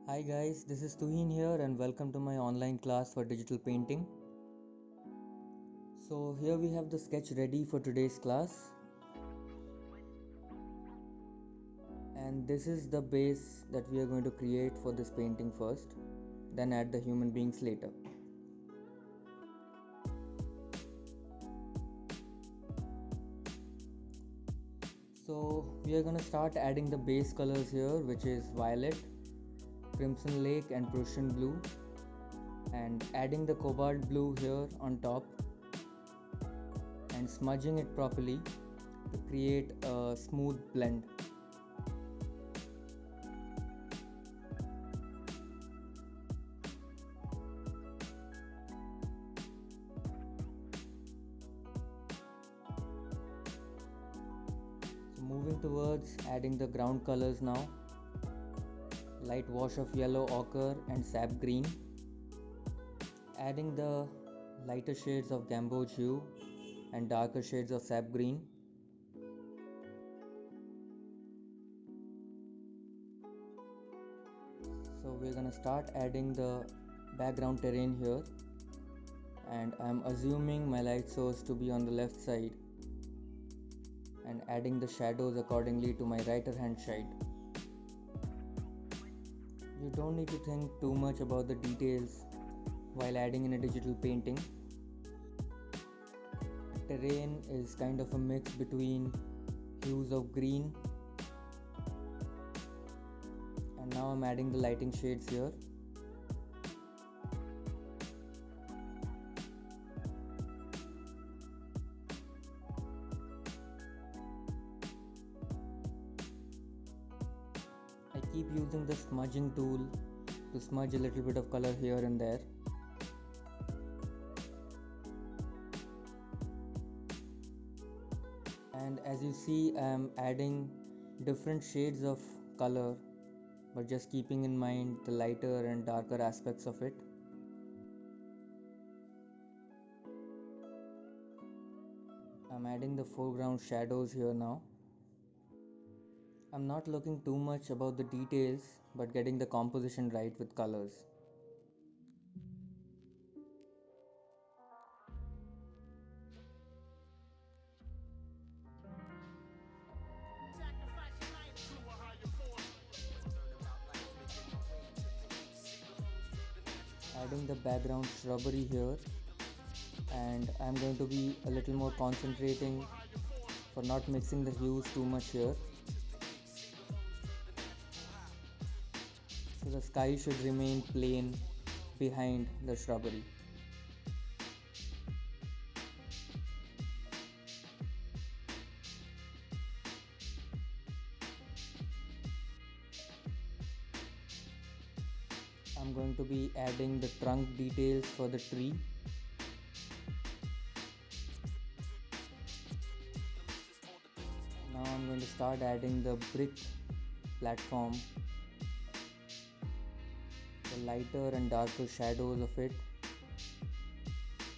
Hi guys, this is Tuhin here and welcome to my online class for digital painting. So here we have the sketch ready for today's class. And this is the base that we are going to create for this painting first, then add the human beings later. So we are going to start adding the base colors here, which is violet, crimson lake and Prussian blue, and adding the cobalt blue here on top and smudging it properly to create a smooth blend. So moving towards adding the ground colors now, light wash of yellow ochre and sap green, adding the lighter shades of gamboge hue and darker shades of sap green. So we're gonna start adding the background terrain here, and I'm assuming my light source to be on the left side and adding the shadows accordingly to my right hand side. You don't need to think too much about the details while adding in a digital painting. Terrain is kind of a mix between hues of green, and now I'm adding the lighting shades here. I keep using the smudging tool to smudge a little bit of color here and there. And as you see, I am adding different shades of color, but just keeping in mind the lighter and darker aspects of it. I'm adding the foreground shadows here now. I'm not looking too much about the details, but getting the composition right with colors. Adding the background shrubbery here, and I'm going to be a little more concentrating for not mixing the hues too much here. So the sky should remain plain behind the shrubbery. I'm going to be adding the trunk details for the tree. Now I'm going to start adding the brick platform, the lighter and darker shadows of it,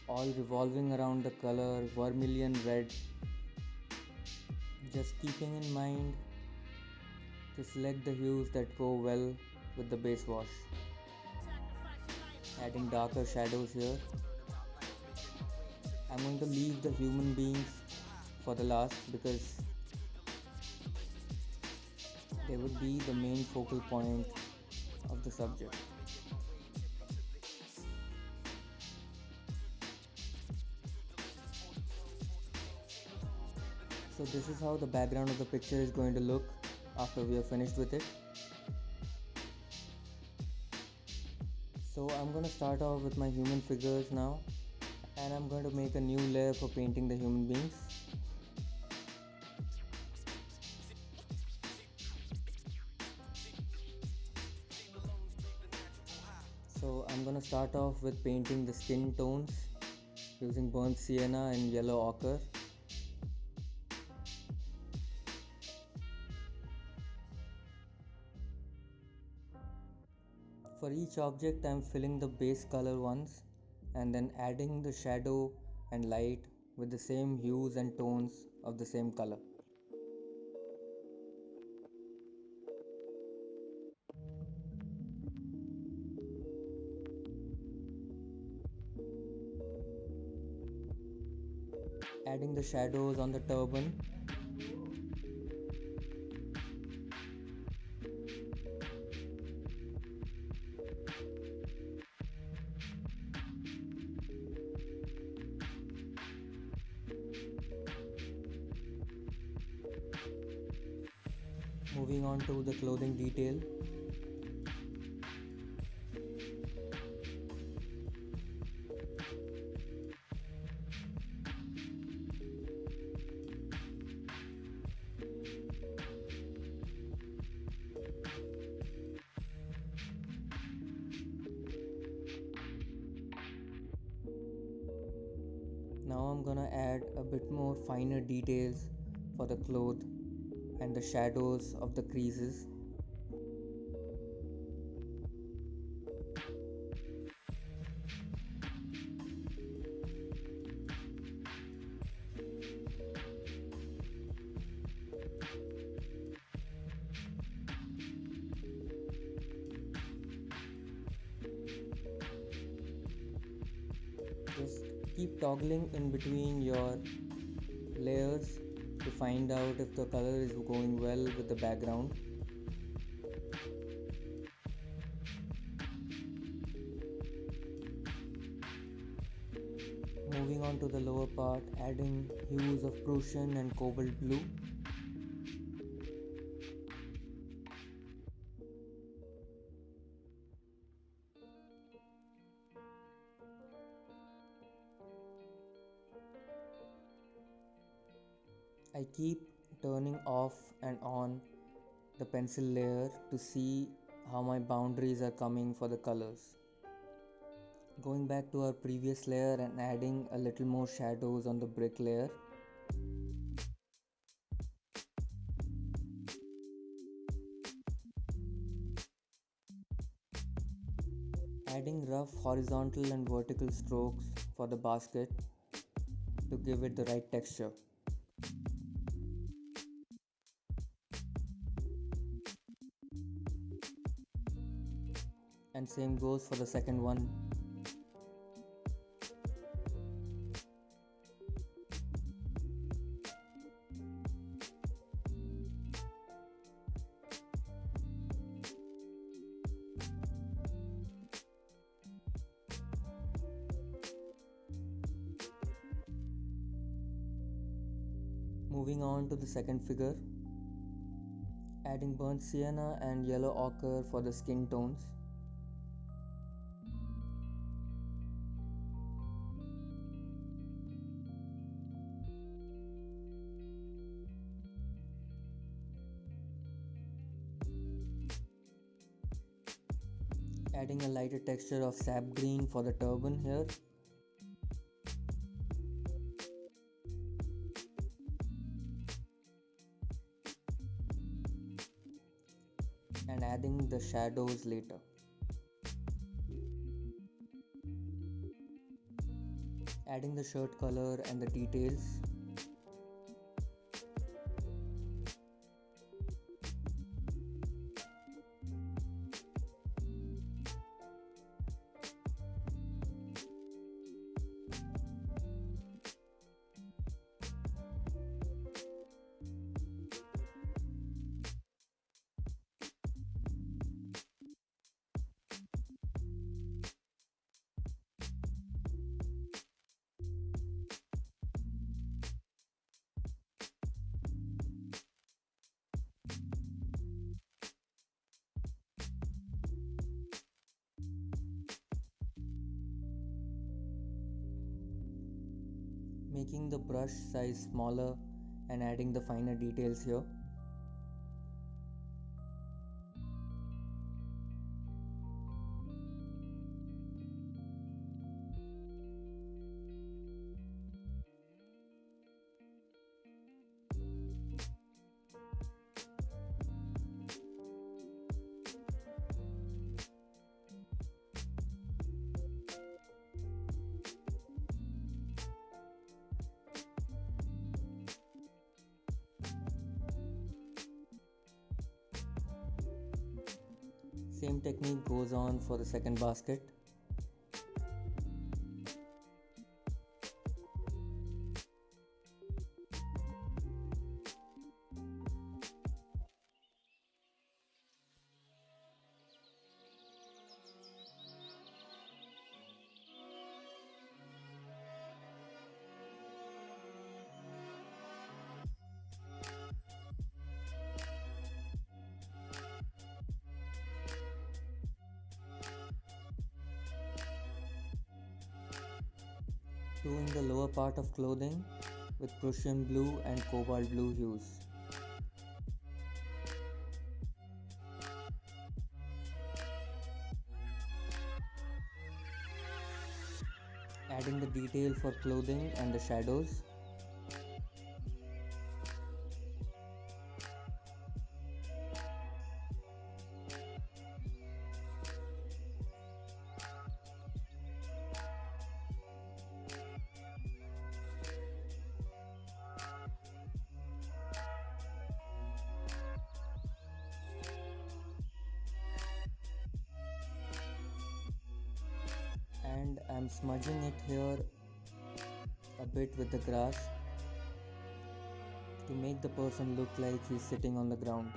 all revolving around the color vermilion red. Just keeping in mind to select the hues that go well with the base wash. Adding darker shadows here. I'm going to leave the human beings for the last because they would be the main focal point of the subject. So this is how the background of the picture is going to look after we are finished with it. So I'm going to start off with my human figures now, and I'm going to make a new layer for painting the human beings. So I'm going to start off with painting the skin tones using burnt sienna and yellow ochre. For each object I'm filling the base color once and then adding the shadow and light with the same hues and tones of the same color. Adding the shadows on the turban. Moving on to the clothing detail. Now I'm gonna add a bit more finer details for the cloth and the shadows of the creases. Just keep toggling in between your layers to find out if the color is going well with the background. Moving on to the lower part, adding hues of Prussian and cobalt blue. I keep turning off and on the pencil layer to see how my boundaries are coming for the colors. Going back to our previous layer and adding a little more shadows on the brick layer. Adding rough horizontal and vertical strokes for the basket to give it the right texture. And same goes for the second one. Moving on to the second figure, adding burnt sienna and yellow ochre for the skin tones. Adding a lighter texture of sap green for the turban here. And adding the shadows later. Adding the shirt color and the details. Making the brush size smaller and adding the finer details here. Same technique goes on for the second basket. Doing the lower part of clothing with Prussian blue and cobalt blue hues. Adding the detail for clothing and the shadows. And I'm smudging it here a bit with the grass to make the person look like he's sitting on the ground.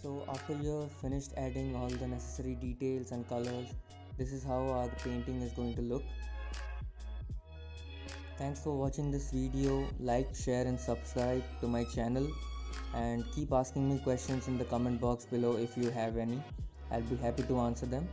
So after you're finished adding all the necessary details and colors, this is how our painting is going to look. Thanks for watching this video. Like, share and subscribe to my channel, and keep asking me questions in the comment box below if you have any. I'll be happy to answer them.